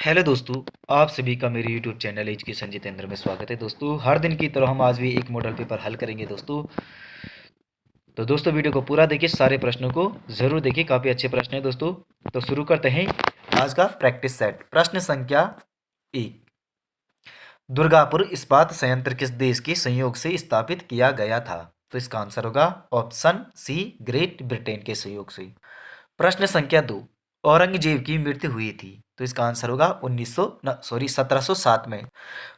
Hello दोस्तों, आप सभी का मेरे यूट्यूब चैनल एजुकेशन जितेंद्र में स्वागत है। दोस्तों, हर दिन की तरह हम आज भी एक मॉडल पेपर हल करेंगे दोस्तों। तो दोस्तों, वीडियो को पूरा देखिए, सारे प्रश्नों को जरूर देखिए, काफ़ी अच्छे प्रश्न हैं दोस्तों। तो शुरू करते हैं आज का प्रैक्टिस सेट। प्रश्न संख्या 1, दुर्गापुर इस्पात संयंत्र किस देश के सहयोग से स्थापित किया गया था? तो इसका आंसर होगा ऑप्शन सी, ग्रेट ब्रिटेन के सहयोग से। प्रश्न संख्या 2, औरंगजेब की मृत्यु हुई थी, तो इसका आंसर होगा 1707 में।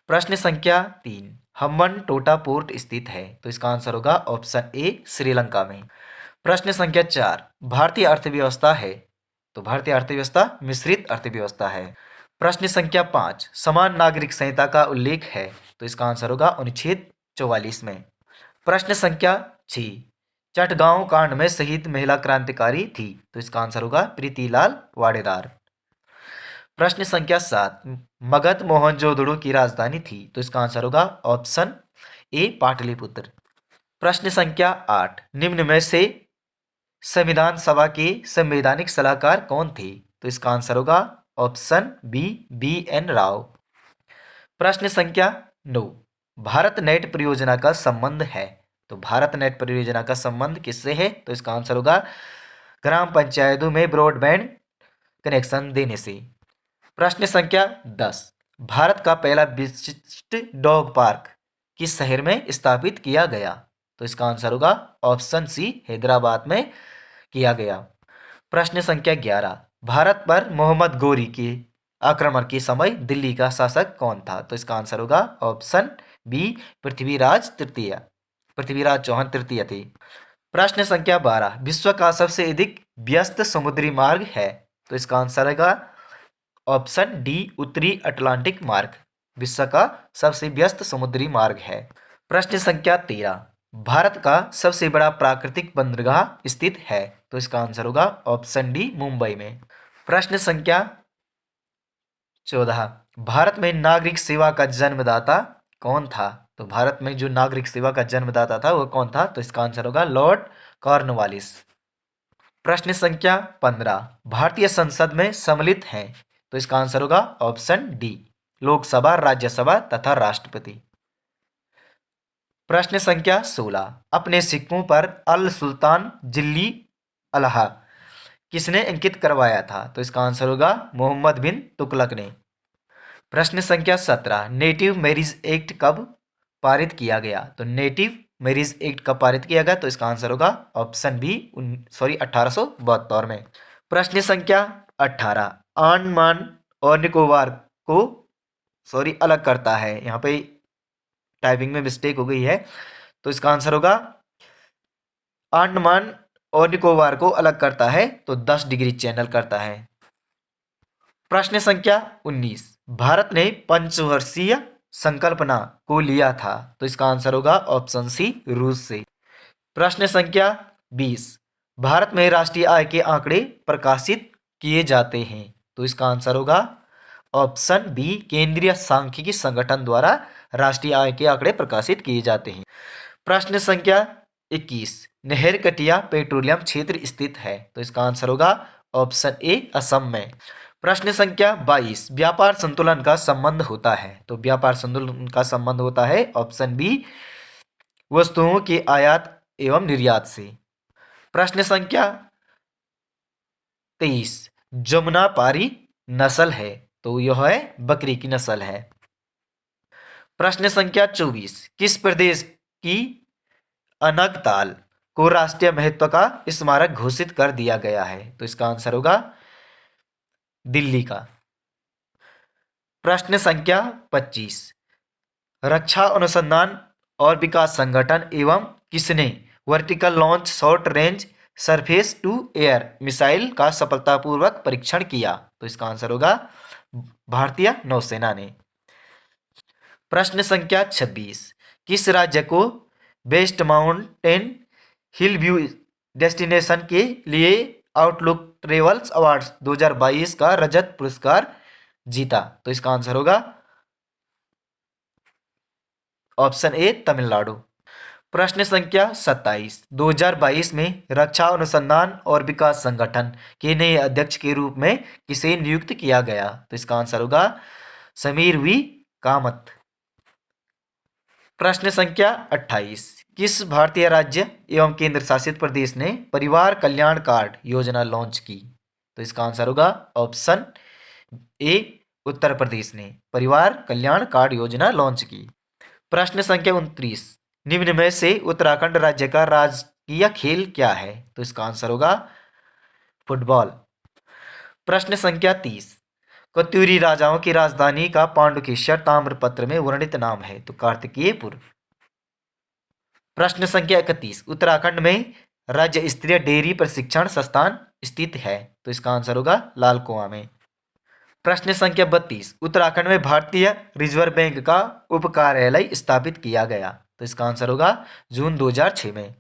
प्रश्न संख्या 3, हम्बन टोटा पोर्ट स्थित है, तो इसका आंसर होगा ऑप्शन ए, श्रीलंका में। प्रश्न संख्या 4, भारतीय अर्थव्यवस्था है, तो भारतीय अर्थव्यवस्था मिश्रित अर्थव्यवस्था है। प्रश्न संख्या 5, समान नागरिक संहिता का उल्लेख है, तो इसका आंसर होगा अनुच्छेद 44 में। प्रश्न संख्या 6, चटगांव कांड में शहीद महिला क्रांतिकारी थी, तो इसका आंसर होगा प्रीतिलाल वाडेदार। प्रश्न संख्या 7, मगध मोहनजोदड़ो की राजधानी थी, तो इसका आंसर होगा ऑप्शन ए, पाटलिपुत्र। प्रश्न संख्या 8, निम्न में से संविधान सभा के संवैधानिक सलाहकार कौन थे? तो इसका आंसर होगा ऑप्शन बी, BN राव। प्रश्न संख्या 9, भारत नेट परियोजना का संबंध है, तो भारत नेट परियोजना का संबंध किससे है? तो इसका आंसर होगा ग्राम पंचायतों में ब्रॉडबैंड कनेक्शन देने से। प्रश्न संख्या 10, भारत का पहला विशिष्ट डॉग पार्क किस शहर में स्थापित किया गया? तो इसका आंसर होगा ऑप्शन सी, हैदराबाद में किया गया। प्रश्न संख्या 11, भारत पर मोहम्मद गोरी के आक्रमण के समय दिल्ली का शासक कौन था? तो इसका आंसर होगा ऑप्शन बी, पृथ्वीराज चौहान तृतीय थे। प्रश्न संख्या 12, विश्व का सबसे अधिक व्यस्त समुद्री मार्ग है, तो इसका आंसर होगा ऑप्शन डी, उत्तरी अटलांटिक मार्ग विश्व का सबसे व्यस्त समुद्री मार्ग है। प्रश्न संख्या 13, भारत का सबसे बड़ा प्राकृतिक बंदरगाह स्थित है, तो इसका आंसर होगा ऑप्शन डी, मुंबई में। प्रश्न संख्या 14, भारत में नागरिक सेवा का जन्मदाता कौन था? तो भारत में जो नागरिक सेवा का जन्मदाता था वो कौन था? तो इसका आंसर होगा लॉर्ड कॉर्नवालिस। प्रश्न संख्या 15, भारतीय संसद में सम्मिलित हैं, तो इसका आंसर होगा ऑप्शन डी, लोकसभा, राज्यसभा तथा राष्ट्रपति। प्रश्न संख्या 16, अपने सिक्कों पर अल सुल्तान जिल्ली अलहा किसने अंकित करवाया था? तो इसका आंसर होगा मोहम्मद बिन तुगलक ने। प्रश्न संख्या 17, नेटिव मैरिज एक्ट कब पारित किया गया? तो नेटिव मैरिज एक्ट कब पारित किया गया? तो इसका आंसर होगा ऑप्शन बी, 1872 में। प्रश्न संख्या 18, अंडमान और निकोबार को अलग करता है, यहाँ पे टाइपिंग में मिस्टेक हो गई है, तो इसका आंसर होगा अंडमान और निकोबार को अलग करता है तो 10 डिग्री चैनल करता है। प्रश्न संख्या 19, भारत ने पंचवर्षीय संकल्पना को लिया था, तो इसका आंसर होगा ऑप्शन सी, रूस से। प्रश्न संख्या 20, भारत में राष्ट्रीय आय के आंकड़े प्रकाशित किए जाते हैं, तो इसका आंसर होगा ऑप्शन बी, केंद्रीय सांख्यिकी संगठन द्वारा राष्ट्रीय आय के आंकड़े प्रकाशित किए जाते हैं। प्रश्न संख्या 21, नहरकटिया पेट्रोलियम क्षेत्र स्थित है, तो इसका आंसर होगा ऑप्शन ए, असम में। प्रश्न संख्या 22, व्यापार संतुलन का संबंध होता है, तो व्यापार संतुलन का संबंध होता है ऑप्शन बी, वस्तुओं के आयात एवं निर्यात से। प्रश्न संख्या 23, जमुनापारी नस्ल है, तो यह है बकरी की नस्ल है। प्रश्न संख्या 24, किस प्रदेश की अनगताल को राष्ट्रीय महत्व का स्मारक घोषित कर दिया गया है? तो इसका आंसर होगा दिल्ली का। प्रश्न संख्या 25, रक्षा अनुसंधान और विकास संगठन एवं किसने vertical launch short range surface to air missile का सफलतापूर्वक परीक्षण किया? तो इसका आंसर होगा भारतीय नौसेना ने। प्रश्न संख्या 26, किस राज्य को बेस्ट माउंटेन हिल व्यू डेस्टिनेशन के लिए आउटलुक ट्रेवल्स अवार्ड्स 2022 का रजत पुरस्कार जीता? तो इसका आंसर होगा ऑप्शन ए, तमिलनाडु। प्रश्न संख्या 27, 2022 में रक्षा अनुसंधान और विकास संगठन के नए अध्यक्ष के रूप में किसे नियुक्त किया गया? तो इसका आंसर होगा समीर वी कामत। प्रश्न संख्या 28, किस भारतीय राज्य एवं केंद्र शासित प्रदेश ने परिवार कल्याण कार्ड योजना लॉन्च की? तो इसका आंसर होगा ऑप्शन ए, उत्तर प्रदेश ने परिवार कल्याण कार्ड योजना लॉन्च की। प्रश्न संख्या 29, निम्न में से उत्तराखंड राज्य का राजकीय खेल क्या है? तो इसका आंसर होगा फुटबॉल। प्रश्न संख्या 30, कत्यूरी राजाओं की राजधानी का पांडुकेश्वर ताम्रपत्र में वर्णित नाम है? तो कार्तिकेयपुर। प्रश्न संख्या 31, उत्तराखंड में राज्य स्तरीय डेयरी प्रशिक्षण संस्थान स्थित है? तो इसका आंसर होगा लाल कुआं में। प्रश्न संख्या 32, उत्तराखंड में भारतीय रिजर्व बैंक का उप कार्यालय स्थापित किया गया? तो इसका आंसर होगा जून 2006 में।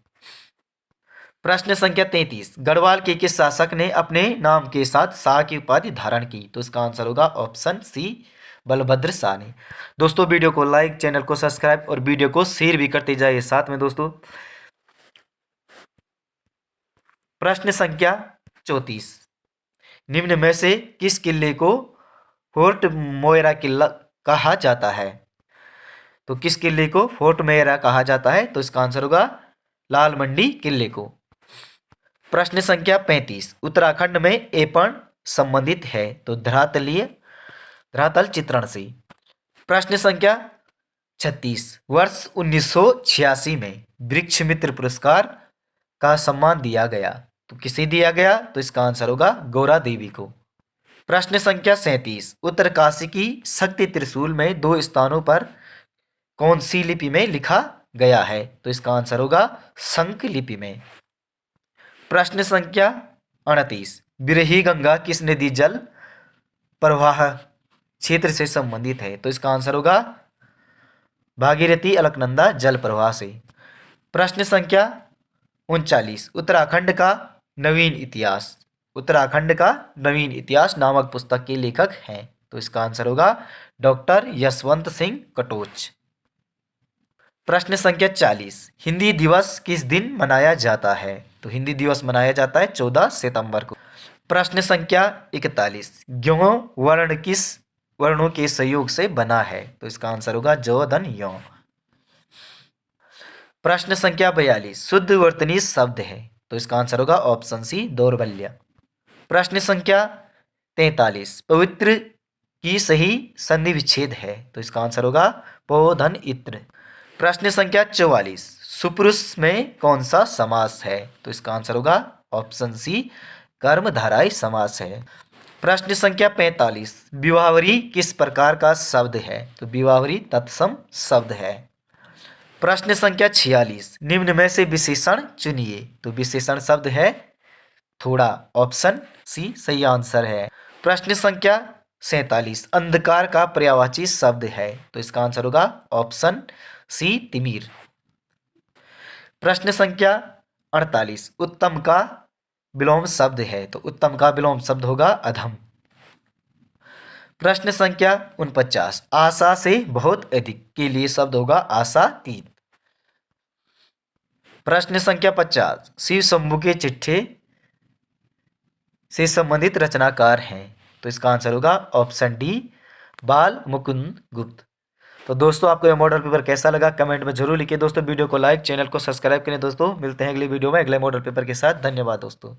प्रश्न संख्या 33, गढ़वाल के किस शासक ने अपने नाम के साथ शाह की उपाधि धारण की? तो इसका आंसर होगा ऑप्शन सी, बलभद्र शाह ने। दोस्तों वीडियो को लाइक, चैनल को सब्सक्राइब और वीडियो को शेयर भी करते जाइए साथ में दोस्तों। प्रश्न संख्या 34, निम्न में से किस किले को फोर्ट मोयरा किला कहा जाता है? तो किस किले को फोर्ट मोयरा कहा जाता है? तो इसका आंसर होगा लाल मंडी किले को। प्रश्न संख्या 35, उत्तराखंड में एपण संबंधित है? तो धरातल चित्रण से। प्रश्न संख्या 36, वर्ष 1986 में वृक्ष मित्र पुरस्कार का सम्मान दिया गया? तो किसे दिया गया? तो इसका आंसर होगा गौरा देवी को। प्रश्न संख्या 37, उत्तरकाशी की शक्ति त्रिशूल में 2 स्थानों पर कौन सी लिपि में लिखा गया है? तो इसका आंसर होगा शंख लिपि में। प्रश्न संख्या 38, बिरही गंगा किस नदी जल प्रवाह क्षेत्र से संबंधित है? तो इसका आंसर होगा भागीरथी अलकनंदा जल प्रवाह से। प्रश्न संख्या 39, उत्तराखंड का नवीन इतिहास नामक पुस्तक के लेखक हैं? तो इसका आंसर होगा डॉक्टर यशवंत सिंह कटोच। प्रश्न संख्या 40, हिंदी दिवस किस दिन मनाया जाता है? तो हिंदी दिवस मनाया जाता है 14 सितंबर को। प्रश्न संख्या 41, ज्यों वर्ण किस वर्णों के सहयोग से बना है? तो इसका आंसर होगा जो, धन, यों। प्रश्न संख्या 42, शुद्ध वर्तनी शब्द है? तो इसका आंसर होगा ऑप्शन सी, दौर्बल्य। प्रश्न संख्या 43, पवित्र की सही संधि विच्छेद है? तो इसका आंसर होगा पो, धन, इत्र। प्रश्न संख्या 44, सुपुरुष में कौन सा समास है? तो इसका आंसर होगा ऑप्शन सी, कर्मधारय समास है। प्रश्न संख्या 45, विवाहवरी किस प्रकार का शब्द है? तो विवाहवरी तत्सम शब्द है। प्रश्न संख्या 46, निम्न में से विशेषण चुनिए? तो विशेषण शब्द है थोड़ा, ऑप्शन सी सही आंसर है। प्रश्न संख्या 47, अंधकार का पर्यायवाची शब्द है? तो इसका आंसर होगा ऑप्शन सी, तिमिर। प्रश्न संख्या 48, उत्तम का विलोम शब्द है? तो उत्तम का विलोम शब्द होगा अधम। प्रश्न संख्या 49, आशा से बहुत अधिक के लिए शब्द होगा आशातीत। प्रश्न संख्या 50, शिव शंभु के चिट्ठे से संबंधित रचनाकार हैं? तो इसका आंसर होगा ऑप्शन डी, बाल मुकुंद गुप्त। तो दोस्तों आपको यह मॉडल पेपर कैसा लगा कमेंट में जरूर लिखिए दोस्तों। वीडियो को लाइक, चैनल को सब्सक्राइब करें दोस्तों। मिलते हैं अगली वीडियो में अगले मॉडल पेपर के साथ। धन्यवाद दोस्तों।